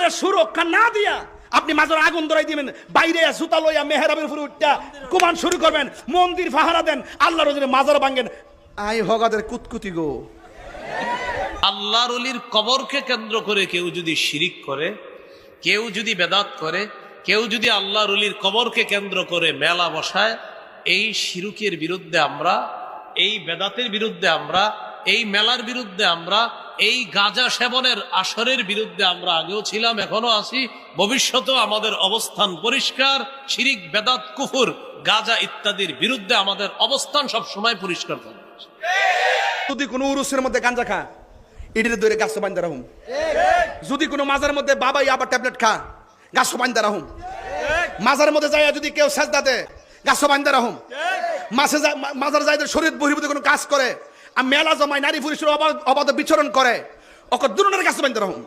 মাজারের সুরক্ষা না দিয়া আপনি মাজার আগুন ধরাই দিবেন, বাইরে জুতা লইয়া মেহরাবের উপরে উঠা কুমান শুরু করবেন, মন্দির ফাহারা দেন, আল্লাহর ওজনে মাজার ভাঙেন। আই হগাদের কুতকুতি গো। আল্লাহর ওলির কবরকে কেন্দ্র করে কেউ যদি শিরিক করে, কেউ যদি বেদাত করে, কেউ যদি আল্লাহর ওলির কবরকে কেন্দ্র করে মেলা বসায়, এই শিরকের বিরুদ্ধে আমরা, এই বেদাতের বিরুদ্ধে আমরা, এই মেলার বিরুদ্ধে আমরা, এই গাঁজা সেবনের আসরের বিরুদ্ধে আমরা আগেও ছিলাম, এখনো আছি, ভবিষ্যতেও আমাদের অবস্থান পরিষ্কার। শিরিক, বেদাত, কুফর, গাঁজা ইত্যাদির বিরুদ্ধে আমাদের অবস্থান সবসময় পরিষ্কার থাকবে। যদি কোনো উরুসের মধ্যে গাঞ্জা খা, ইডির ধরে গাছ বান্ধা রাহুম। যদি কোনো মাজার মধ্যে বাবাই আবার ট্যাবলেট খা, গাছ বান্ধা রাহুম। মাজার মধ্যে যায় যদি কেউ সেজদা দেয়, গাছ বান্ধা রাহুম। মাজার যায় শরীর বহির্ভূত কোনো কাজ করে, আর মেলা জমায় নারী পুরুষের অবাধ বিচরণ করে, ওকে দুজনের গাছ বান্ধা রাহুম।